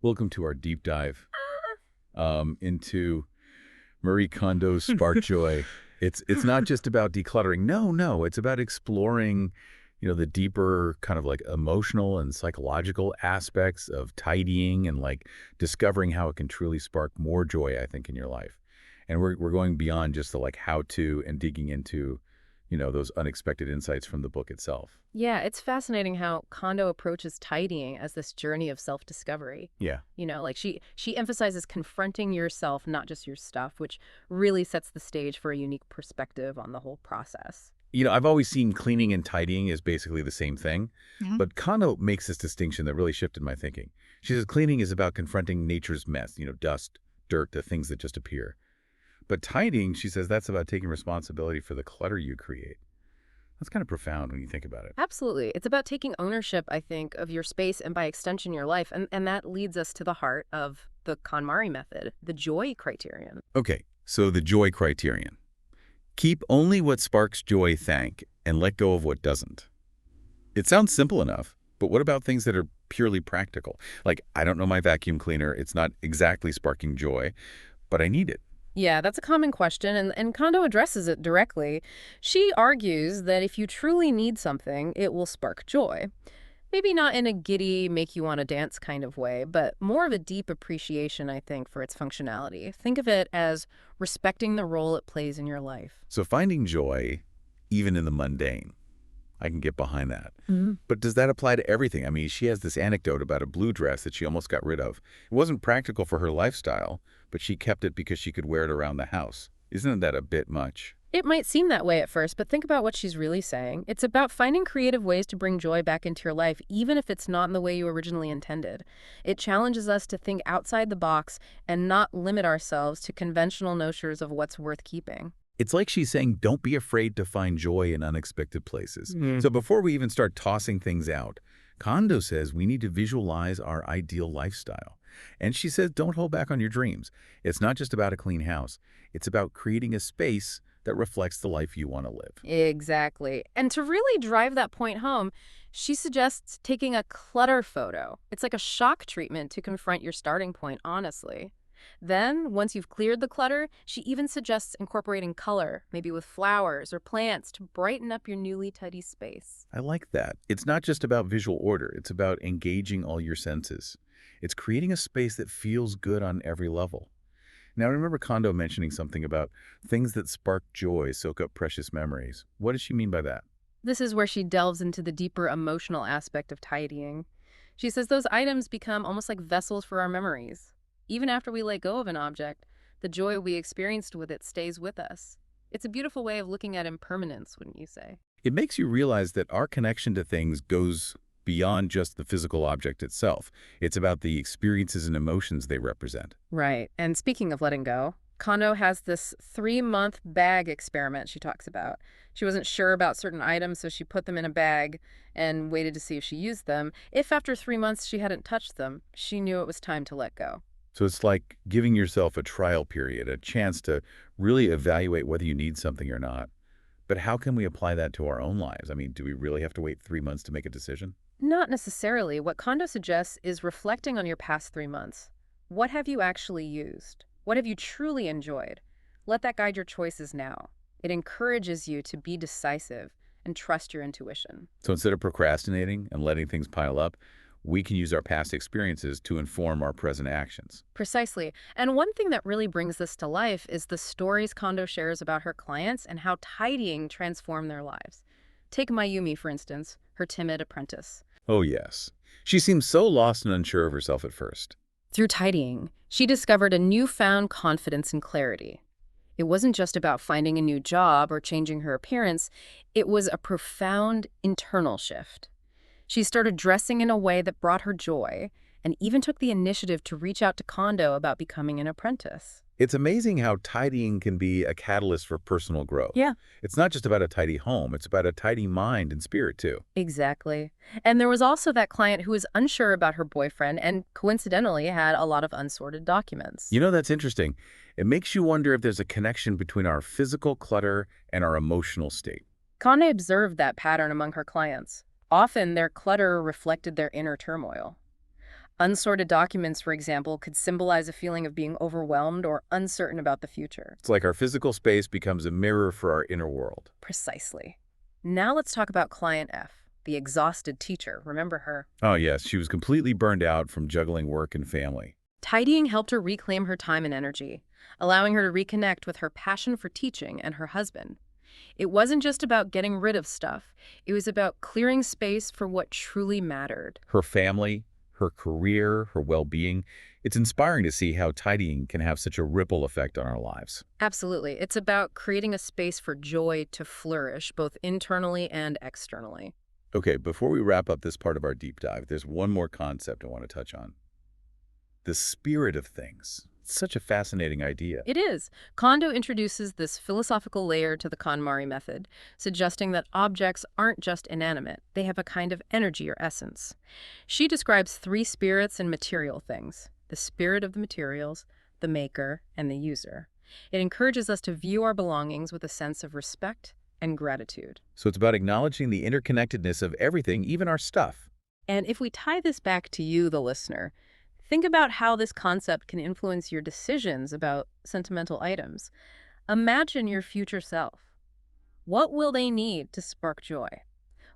Welcome to our deep dive into Marie Kondo's Spark Joy. It's not just about decluttering. No, it's about exploring, the deeper kind of like emotional and psychological aspects of tidying and like discovering how it can truly spark more joy, I think, in your life. And we're going beyond just the like how to and digging into, those unexpected insights from the book itself. Yeah, it's fascinating how Kondo approaches tidying as this journey of self-discovery. Yeah. Like she emphasizes confronting yourself, not just your stuff, which really sets the stage for a unique perspective on the whole process. I've always seen cleaning and tidying as basically the same thing, Mhm. but Kano makes this distinction that really shifted my thinking. She says cleaning is about confronting nature's mess, dust, dirt, the things that just appear. But tidying, she says, that's about taking responsibility for the clutter you create. That's kind of profound when you think about it. Absolutely. It's about taking ownership, I think, of your space and by extension your life. And that leads us to the heart of the KonMari method, the joy criterion. Okay, so the joy criterion. Keep only what sparks joy, thank, and let go of what doesn't. It sounds simple enough, but what about things that are purely practical? Like, I don't know my vacuum cleaner. It's not exactly sparking joy, but I need it. Yeah, that's a common question, and Kondo addresses it directly. She argues that if you truly need something, it will spark joy. Maybe not in a giddy, make you want to dance kind of way, but more of a deep appreciation, I think, for its functionality. Think of it as respecting the role it plays in your life. So finding joy, even in the mundane, I can get behind that. Mhm. But does that apply to everything? I mean, she has this anecdote about a blue dress that she almost got rid of. It wasn't practical for her lifestyle, but she kept it because she could wear it around the house. Isn't that a bit much? It might seem that way at first, but think about what she's really saying. It's about finding creative ways to bring joy back into your life, even if it's not in the way you originally intended. It challenges us to think outside the box and not limit ourselves to conventional notions of what's worth keeping. It's like she's saying, don't be afraid to find joy in unexpected places. Mm. So before we even start tossing things out, Kondo says we need to visualize our ideal lifestyle. And she says, don't hold back on your dreams. It's not just about a clean house. It's about creating a space that reflects the life you want to live. Exactly. And to really drive that point home, she suggests taking a clutter photo. It's like a shock treatment to confront your starting point, honestly. Then, once you've cleared the clutter, she even suggests incorporating color, maybe with flowers or plants, to brighten up your newly tidy space. I like that. It's not just about visual order. It's about engaging all your senses. It's creating a space that feels good on every level. Now, I remember Kondo mentioning something about things that spark joy soak up precious memories. What does she mean by that? This is where she delves into the deeper emotional aspect of tidying. She says those items become almost like vessels for our memories. Even after we let go of an object, the joy we experienced with it stays with us. It's a beautiful way of looking at impermanence, wouldn't you say? It makes you realize that our connection to things goes beyond just the physical object itself. It's about the experiences and emotions they represent. Right. And speaking of letting go, Kondo has this 3-month bag experiment she talks about. She wasn't sure about certain items, so she put them in a bag and waited to see if she used them. If after 3 months she hadn't touched them, she knew it was time to let go. So it's like giving yourself a trial period, a chance to really evaluate whether you need something or not. But how can we apply that to our own lives? I mean, do we really have to wait 3 months to make a decision? Not necessarily. What Kondo suggests is reflecting on your past 3 months. What have you actually used? What have you truly enjoyed? Let that guide your choices now. It encourages you to be decisive and trust your intuition. So instead of procrastinating and letting things pile up, we can use our past experiences to inform our present actions. Precisely. And one thing that really brings this to life is the stories Kondo shares about her clients and how tidying transformed their lives. Take Mayumi, for instance, her timid apprentice. Oh, yes. She seems so lost and unsure of herself at first. Through tidying, she discovered a newfound confidence and clarity. It wasn't just about finding a new job or changing her appearance. It was a profound internal shift. She started dressing in a way that brought her joy and even took the initiative to reach out to Kondo about becoming an apprentice. It's amazing how tidying can be a catalyst for personal growth. Yeah. It's not just about a tidy home, it's about a tidy mind and spirit, too. Exactly. And there was also that client who was unsure about her boyfriend and coincidentally had a lot of unsorted documents. That's interesting. It makes you wonder if there's a connection between our physical clutter and our emotional state. Conde observed that pattern among her clients. Often their clutter reflected their inner turmoil. Unsorted documents, for example, could symbolize a feeling of being overwhelmed or uncertain about the future. It's like our physical space becomes a mirror for our inner world. Precisely. Now let's talk about Client F, the exhausted teacher. Remember her? Oh, yes, she was completely burned out from juggling work and family. Tidying helped her reclaim her time and energy, allowing her to reconnect with her passion for teaching and her husband. It wasn't just about getting rid of stuff. It was about clearing space for what truly mattered. Her family, her career, her well-being. It's inspiring to see how tidying can have such a ripple effect on our lives. Absolutely. It's about creating a space for joy to flourish, both internally and externally. Okay, before we wrap up this part of our deep dive, there's one more concept I want to touch on. The spirit of things. It's such a fascinating idea. It is. Kondō introduces this philosophical layer to the KonMari method, suggesting that objects aren't just inanimate. They have a kind of energy or essence. She describes three spirits in material things: the spirit of the materials, the maker, and the user. It encourages us to view our belongings with a sense of respect and gratitude. So it's about acknowledging the interconnectedness of everything, even our stuff. And if we tie this back to you, the listener, think about how this concept can influence your decisions about sentimental items. Imagine your future self. What will they need to spark joy?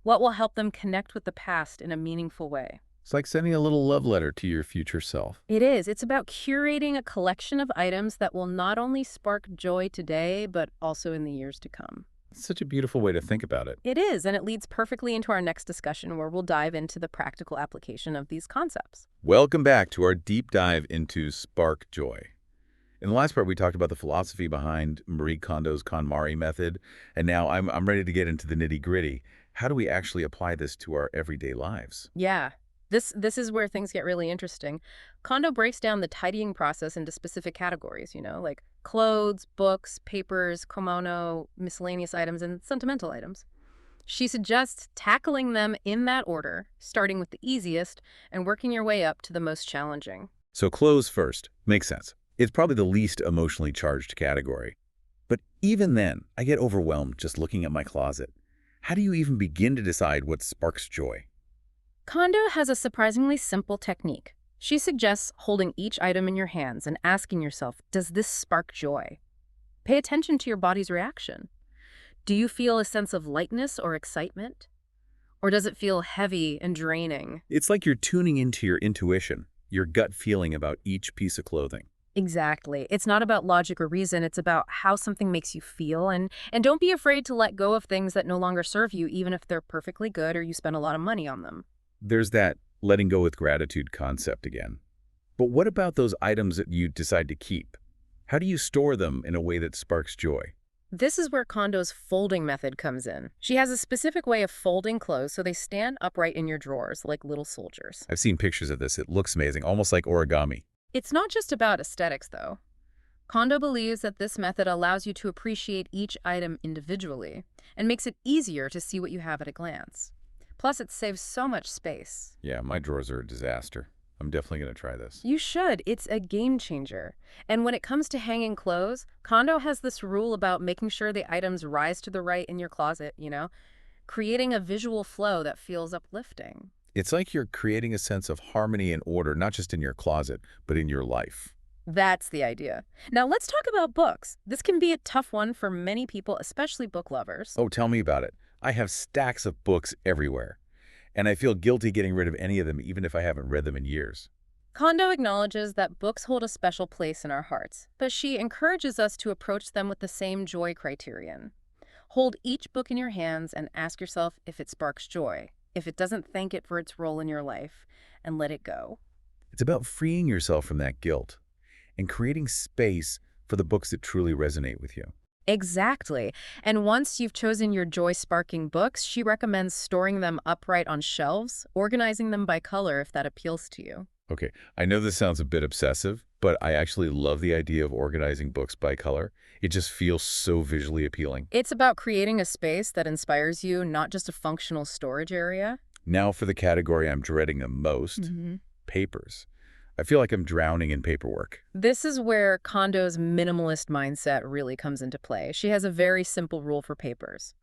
What will help them connect with the past in a meaningful way? It's like sending a little love letter to your future self. It is. It's about curating a collection of items that will not only spark joy today, but also in the years to come. It's such a beautiful way to think about it. It is, and it leads perfectly into our next discussion where we'll dive into the practical application of these concepts. Welcome back to our deep dive into spark joy. In the last part, we talked about the philosophy behind Marie Kondo's KonMari method, and now I'm ready to get into the nitty-gritty. How do we actually apply this to our everyday lives? Yeah, this is where things get really interesting. Kondō breaks down the tidying process into specific categories, like clothes, books, papers, kimono, miscellaneous items, and sentimental items. She suggests tackling them in that order, starting with the easiest and working your way up to the most challenging. So clothes first. Makes sense. It's probably the least emotionally charged category. But even then, I get overwhelmed just looking at my closet. How do you even begin to decide what sparks joy? Kondō has a surprisingly simple technique. She suggests holding each item in your hands and asking yourself, does this spark joy? Pay attention to your body's reaction. Do you feel a sense of lightness or excitement? Or does it feel heavy and draining? It's like you're tuning into your intuition, your gut feeling about each piece of clothing. Exactly. It's not about logic or reason. It's about how something makes you feel. And don't be afraid to let go of things that no longer serve you, even if they're perfectly good or you spend a lot of money on them. There's that letting go with gratitude concept again. But what about those items that you decide to keep? How do you store them in a way that sparks joy? This is where Kondō's folding method comes in. She has a specific way of folding clothes so they stand upright in your drawers like little soldiers. I've seen pictures of this. It looks amazing, almost like origami. It's not just about aesthetics, though. Kondō believes that this method allows you to appreciate each item individually and makes it easier to see what you have at a glance. Plus, it saves so much space. Yeah, my drawers are a disaster. I'm definitely going to try this. You should. It's a game changer. And when it comes to hanging clothes, Kondō has this rule about making sure the items rise to the right in your closet, creating a visual flow that feels uplifting. It's like you're creating a sense of harmony and order, not just in your closet, but in your life. That's the idea. Now, let's talk about books. This can be a tough one for many people, especially book lovers. Oh, tell me about it. I have stacks of books everywhere, and I feel guilty getting rid of any of them, even if I haven't read them in years. Kondō acknowledges that books hold a special place in our hearts, but she encourages us to approach them with the same joy criterion. Hold each book in your hands and ask yourself if it sparks joy, if it doesn't thank it for its role in your life, and let it go. It's about freeing yourself from that guilt and creating space for the books that truly resonate with you. Exactly. And once you've chosen your joy-sparking books, she recommends storing them upright on shelves, organizing them by color if that appeals to you. Okay, I know this sounds a bit obsessive, but I actually love the idea of organizing books by color. It just feels so visually appealing. It's about creating a space that inspires you, not just a functional storage area. Now for the category I'm dreading the most, papers. I feel like I'm drowning in paperwork. This is where Kondō's minimalist mindset really comes into play. She has a very simple rule for papers.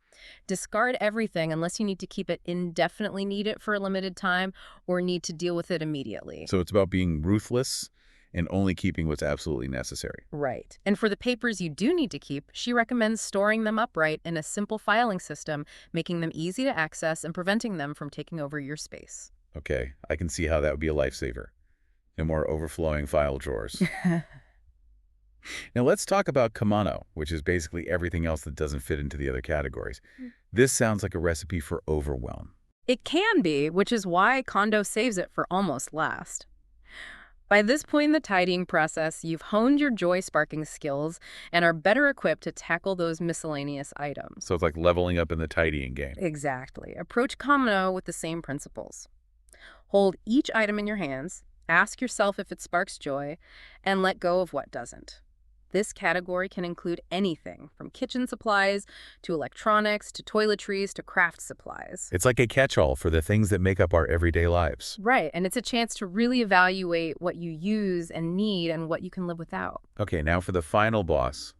Discard everything unless you need to keep it indefinitely needed for a limited time or need to deal with it immediately. So it's about being ruthless and only keeping what's absolutely necessary. Right. And for the papers you do need to keep, she recommends storing them upright in a simple filing system, making them easy to access and preventing them from taking over your space. Okay, I can see how that would be a lifesaver. No more overflowing file drawers. Now let's talk about Kamano, which is basically everything else that doesn't fit into the other categories. This sounds like a recipe for overwhelm. It can be, which is why Kondō saves it for almost last. By this point in the tidying process, you've honed your joy-sparking skills and are better equipped to tackle those miscellaneous items. So it's like leveling up in the tidying game. Exactly. Approach Kamino with the same principles. Hold each item in your hands, ask yourself if it sparks joy, and let go of what doesn't. This category can include anything from kitchen supplies to electronics to toiletries to craft supplies. It's like a catch-all for the things that make up our everyday lives. Right, and it's a chance to really evaluate what you use and need and what you can live without. Okay, now for the final boss.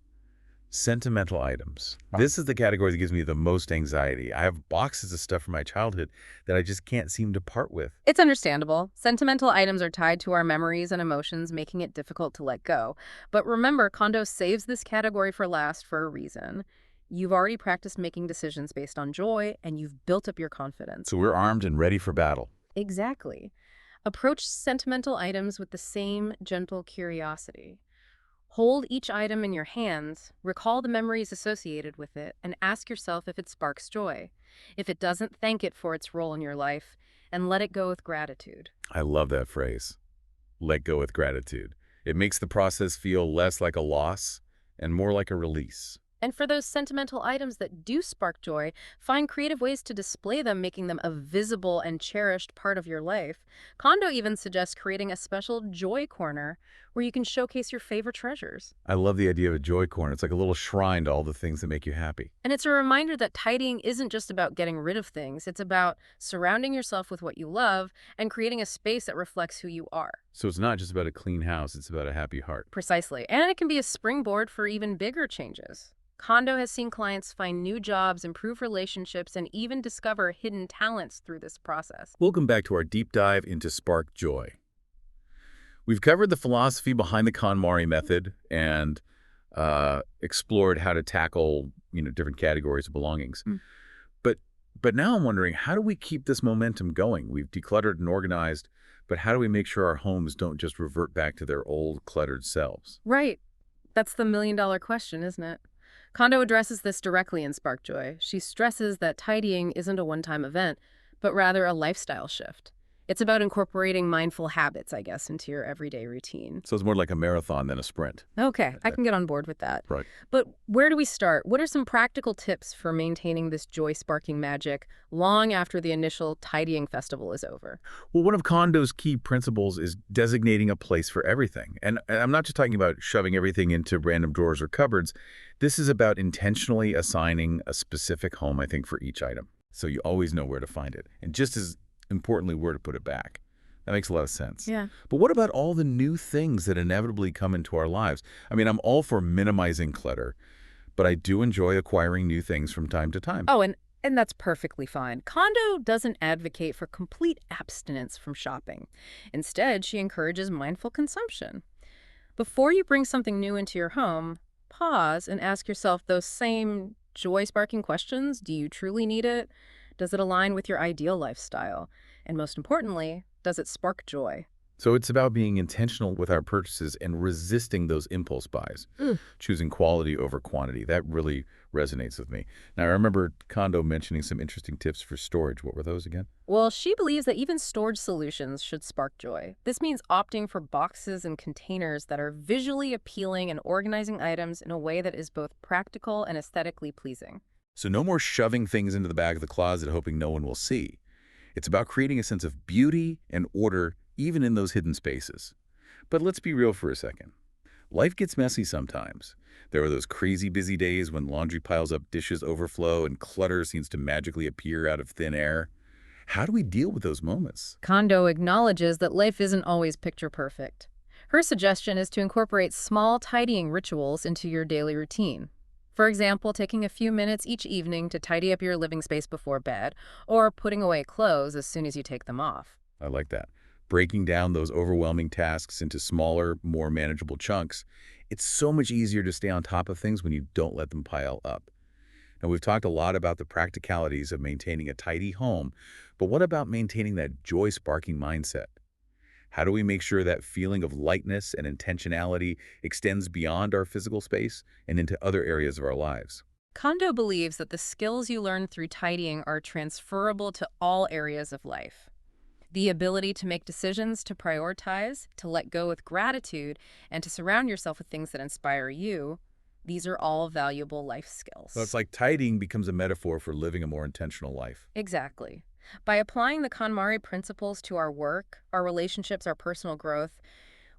Sentimental items. This is the category that gives me the most anxiety. I have boxes of stuff from my childhood that I just can't seem to part with. It's understandable. Sentimental items are tied to our memories and emotions, making it difficult to let go. But remember, Kondō saves this category for last for a reason. You've already practiced making decisions based on joy, and you've built up your confidence. So we're armed and ready for battle. Exactly. Approach sentimental items with the same gentle curiosity. Hold each item in your hands, recall the memories associated with it, and ask yourself if it sparks joy. If it doesn't, thank it for its role in your life, and let it go with gratitude. I love that phrase. Let go with gratitude. It makes the process feel less like a loss and more like a release. And for those sentimental items that do spark joy, find creative ways to display them, making them a visible and cherished part of your life. Kondō even suggests creating a special joy corner where you can showcase your favorite treasures. I love the idea of a joy corner. It's like a little shrine to all the things that make you happy. And it's a reminder that tidying isn't just about getting rid of things. It's about surrounding yourself with what you love and creating a space that reflects who you are. So it's not just about a clean house, it's about a happy heart. Precisely. And it can be a springboard for even bigger changes. Kondō has seen clients find new jobs, improve relationships, and even discover hidden talents through this process. Welcome back to our deep dive into Spark Joy. We've covered the philosophy behind the KonMari method and explored how to tackle, different categories of belongings. But now I'm wondering, how do we keep this momentum going? We've decluttered and organized, but how do we make sure our homes don't just revert back to their old cluttered selves? Right. That's the million-dollar question, isn't it? Kondō addresses this directly in Spark Joy. She stresses that tidying isn't a one-time event, but rather a lifestyle shift. It's about incorporating mindful habits, I guess, into your everyday routine. So it's more like a marathon than a sprint. Okay, I can get on board with that. Right. But where do we start? What are some practical tips for maintaining this joy-sparking magic long after the initial tidying festival is over? Well, one of Kondō's key principles is designating a place for everything. And I'm not just talking about shoving everything into random drawers or cupboards. This is about intentionally assigning a specific home, I think, for each item. So you always know where to find it. And just as importantly, where to put it back. That makes a lot of sense. Yeah. But what about all the new things that inevitably come into our lives? I mean, I'm all for minimizing clutter, but I do enjoy acquiring new things from time to time. Oh, and that's perfectly fine. Kondō doesn't advocate for complete abstinence from shopping. Instead, she encourages mindful consumption. Before you bring something new into your home, pause and ask yourself those same joy-sparking questions. Do you truly need it? Does it align with your ideal lifestyle? And most importantly, does it spark joy? So it's about being intentional with our purchases and resisting those impulse buys, choosing quality over quantity. That really resonates with me. Now, I remember Kondō mentioning some interesting tips for storage. What were those again? Well, she believes that even storage solutions should spark joy. This means opting for boxes and containers that are visually appealing and organizing items in a way that is both practical and aesthetically pleasing. So no more shoving things into the back of the closet hoping no one will see. It's about creating a sense of beauty and order even in those hidden spaces. But let's be real for a second. Life gets messy sometimes. There are those crazy busy days when laundry piles up, dishes overflow, and clutter seems to magically appear out of thin air. How do we deal with those moments? Kondō acknowledges that life isn't always picture perfect. Her suggestion is to incorporate small tidying rituals into your daily routine. For example, taking a few minutes each evening to tidy up your living space before bed, or putting away clothes as soon as you take them off. I like that. Breaking down those overwhelming tasks into smaller, more manageable chunks. It's so much easier to stay on top of things when you don't let them pile up. Now, we've talked a lot about the practicalities of maintaining a tidy home, but what about maintaining that joy-sparking mindset? How do we make sure that feeling of lightness and intentionality extends beyond our physical space and into other areas of our lives? Kondo believes that the skills you learn through tidying are transferable to all areas of life. The ability to make decisions, to prioritize, to let go with gratitude, and to surround yourself with things that inspire you, these are all valuable life So it's skills. like tidying becomes a metaphor for living a more intentional life. Exactly. By applying the KonMari principles to our work, our relationships, our personal growth,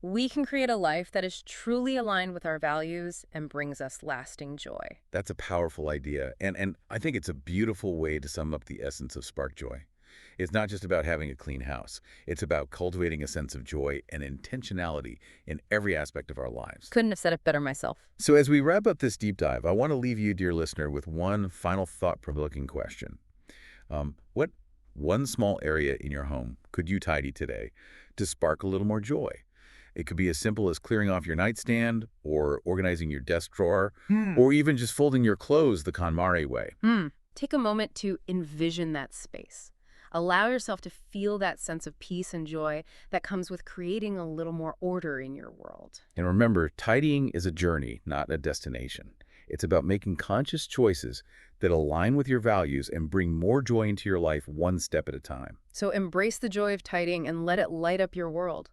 we can create a life that is truly aligned with our values and brings us lasting joy. That's a powerful idea, and I think it's a beautiful way to sum up the essence of spark joy. It's not just about having a clean house. It's about cultivating a sense of joy and intentionality in every aspect of our lives. Couldn't have said it better myself. So as we wrap up this deep dive, I want to leave you, dear listener, with one final thought-provoking question. What one small area in your home could you tidy today to spark a little more joy? It could be as simple as clearing off your nightstand or organizing your desk drawer or even just folding your clothes the KonMari way. Take a moment to envision that space. Allow yourself to feel that sense of peace and joy that comes with creating a little more order in your world. And remember, tidying is a journey, not a destination. It's about making conscious choices that align with your values and bring more joy into your life one step at a time. So embrace the joy of tidying and let it light up your world.